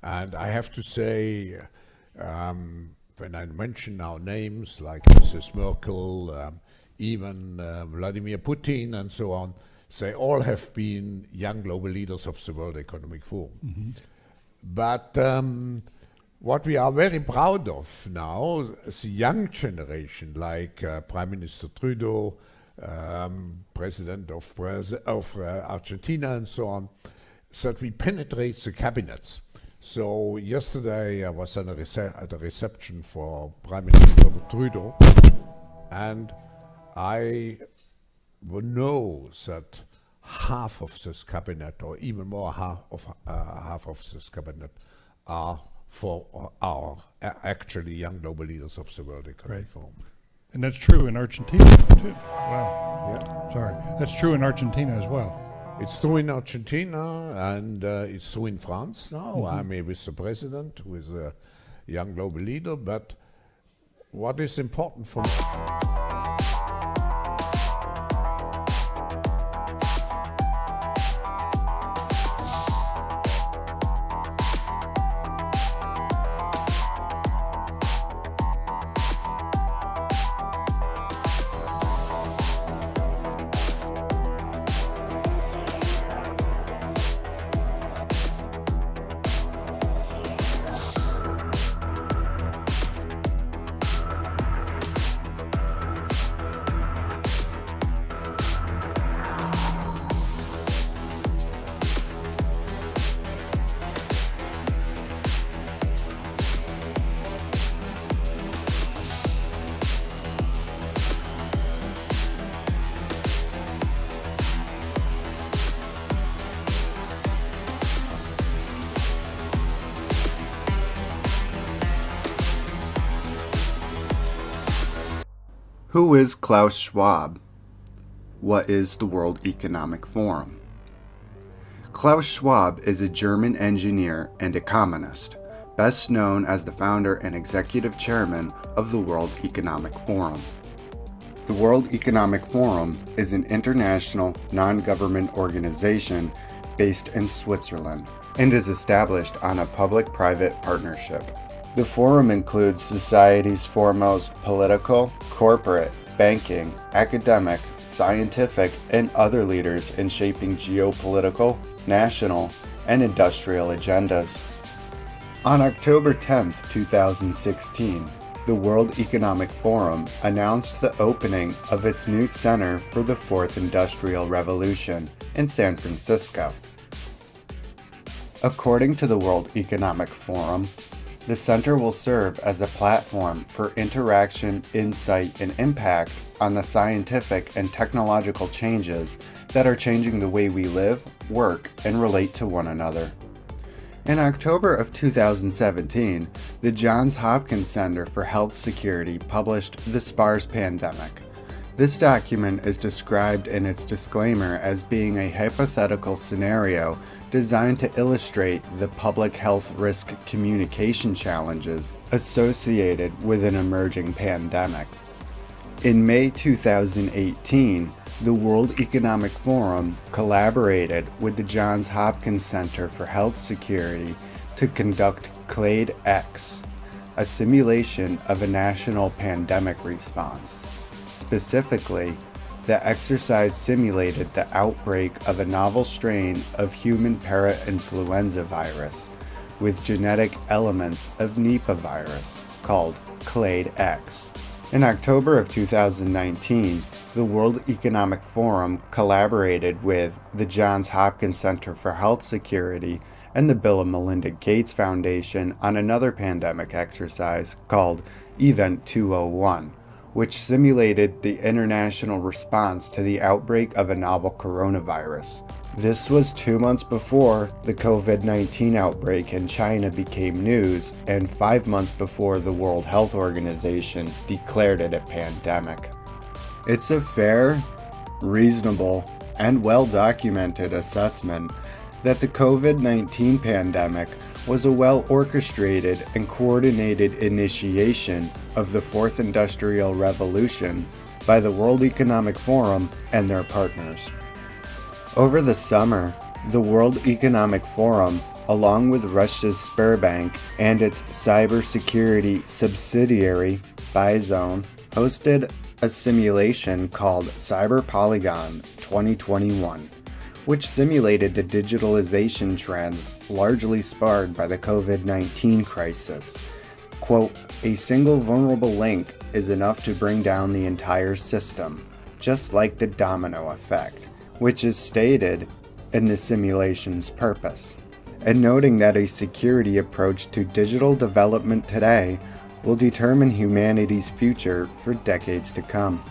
And I have to say, when I mention now names like Mrs. Merkel, even Vladimir Putin and so on, they all have been young global leaders of the World Economic Forum. Mm-hmm. But what we are very proud of now, the young generation, like Prime Minister Trudeau, President of Argentina and so on, that we penetrate the cabinets. So yesterday I was at a reception for Prime Minister Trudeau, and I know that half of this cabinet, or even more half of this cabinet, are actually young global leaders of the World Economic Forum. And that's true in Argentina too. Wow. Yeah. Sorry. That's true in Argentina as well. It's true in Argentina, and it's true in France now. Mm-hmm. I mean, with the president, who is a young global leader. But what is important for me? Who is Klaus Schwab? What is the World Economic Forum? Klaus Schwab is a German engineer and economist, best known as the founder and executive chairman of the World Economic Forum. The World Economic Forum is an international non-government organization based in Switzerland and is established on a public-private partnership. The forum includes society's foremost political, corporate, banking, academic, scientific, and other leaders in shaping geopolitical, national, and industrial agendas. On October 10, 2016, the World Economic Forum announced the opening of its new Center for the Fourth Industrial Revolution in San Francisco. According to the World Economic Forum, the center will serve as a platform for interaction, insight, and impact on the scientific and technological changes that are changing the way we live, work, and relate to one another. In October of 2017, the Johns Hopkins Center for Health Security published the SPARS Pandemic. This document is described in its disclaimer as being a hypothetical scenario designed to illustrate the public health risk communication challenges associated with an emerging pandemic. In May 2018, the World Economic Forum collaborated with the Johns Hopkins Center for Health Security to conduct CLADE-X, a simulation of a national pandemic response. Specifically, the exercise simulated the outbreak of a novel strain of human parainfluenza virus with genetic elements of Nipah virus called CLADE-X. In October of 2019, the World Economic Forum collaborated with the Johns Hopkins Center for Health Security and the Bill and Melinda Gates Foundation on another pandemic exercise called Event 201, which simulated the international response to the outbreak of a novel coronavirus. This was 2 months before the COVID-19 outbreak in China became news and 5 months before the World Health Organization declared it a pandemic. It's a fair, reasonable, and well-documented assessment that the COVID-19 pandemic was a well-orchestrated and coordinated initiation of the Fourth Industrial Revolution by the World Economic Forum and their partners. Over the summer, the World Economic Forum, along with Russia's Sberbank and its cybersecurity subsidiary, Bizone, hosted a simulation called Cyber Polygon 2021, which simulated the digitalization trends largely sparred by the COVID-19 crisis. Quote, "A single vulnerable link is enough to bring down the entire system, just like the domino effect," which is stated in the simulation's purpose, and noting that a security approach to digital development today will determine humanity's future for decades to come.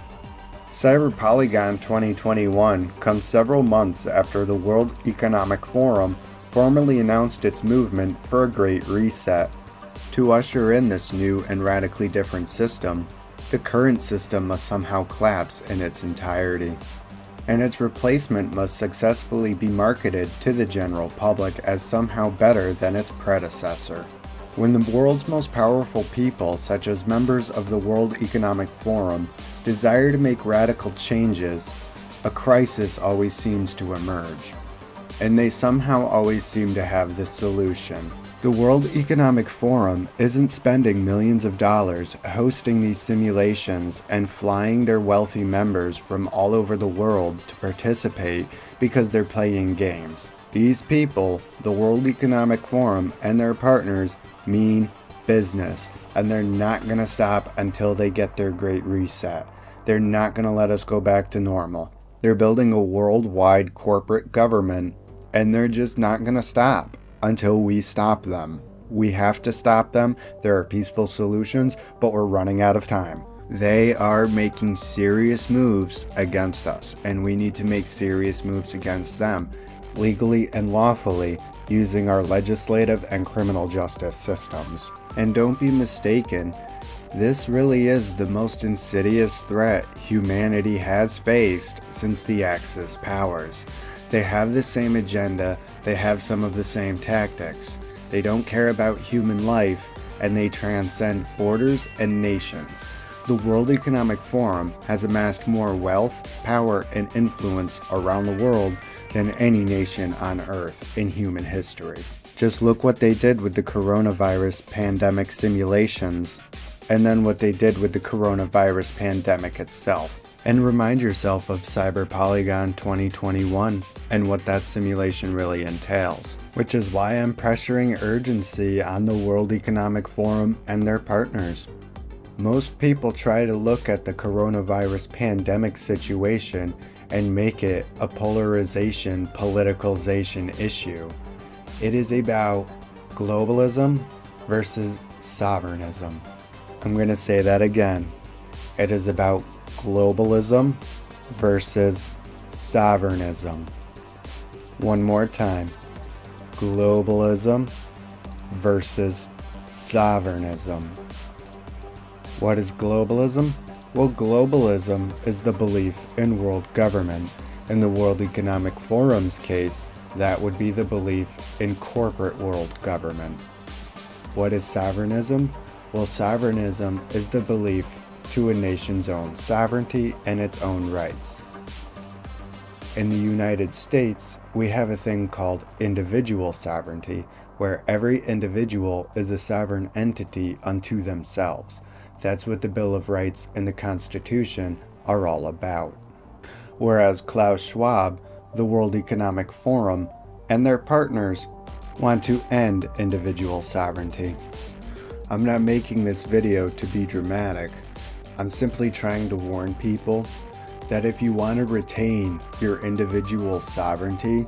Cyber Polygon 2021 comes several months after the World Economic Forum formally announced its movement for a Great Reset. To usher in this new and radically different system, the current system must somehow collapse in its entirety, and its replacement must successfully be marketed to the general public as somehow better than its predecessor. When the world's most powerful people, such as members of the World Economic Forum, desire to make radical changes, a crisis always seems to emerge, and they somehow always seem to have the solution. The World Economic Forum isn't spending millions of dollars hosting these simulations and flying their wealthy members from all over the world to participate because they're playing games. These people, the World Economic Forum and their partners, mean business, and they're not going to stop until they get their Great Reset. They're not going to let us go back to normal. They're building a worldwide corporate government, and they're just not going to stop until we stop them. We have to stop them. There are peaceful solutions, but we're running out of time. They are making serious moves against us, and we need to make serious moves against them, legally and lawfully, using our legislative and criminal justice systems. And don't be mistaken, this really is the most insidious threat humanity has faced since the Axis powers. They have the same agenda, they have some of the same tactics. They don't care about human life, and they transcend borders and nations. The World Economic Forum has amassed more wealth, power, and influence around the world than any nation on Earth in human history. Just look what they did with the coronavirus pandemic simulations, and then what they did with the coronavirus pandemic itself. And remind yourself of Cyber Polygon 2021 and what that simulation really entails, which is why I'm pressuring urgency on the World Economic Forum and their partners. Most people try to look at the coronavirus pandemic situation and make it a polarization, politicalization issue. It is about globalism versus sovereignism. I'm going to say that again. It is about globalism versus sovereignism. One more time. Globalism versus sovereignism. What is globalism? Well, globalism is the belief in world government. In the World Economic Forum's case, that would be the belief in corporate world government. What is sovereignism? Well, sovereignism is the belief to a nation's own sovereignty and its own rights. In the United States, we have a thing called individual sovereignty, where every individual is a sovereign entity unto themselves. That's what the Bill of Rights and the Constitution are all about. Whereas Klaus Schwab, the World Economic Forum, and their partners want to end individual sovereignty. I'm not making this video to be dramatic. I'm simply trying to warn people that if you want to retain your individual sovereignty,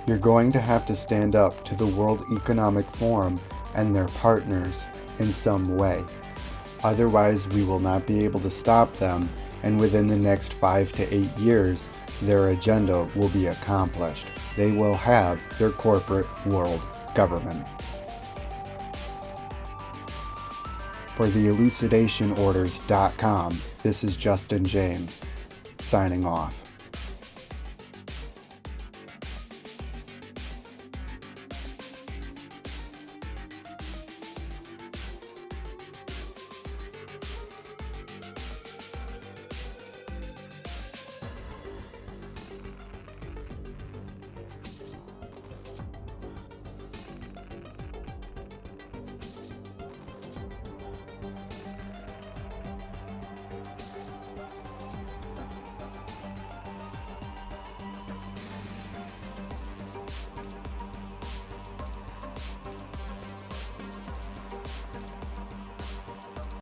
you're going to have to stand up to the World Economic Forum and their partners in some way. Otherwise, we will not be able to stop them, and within the next 5 to 8 years, their agenda will be accomplished. They will have their corporate world government. For the elucidationorders.com, this is Justin James, signing off.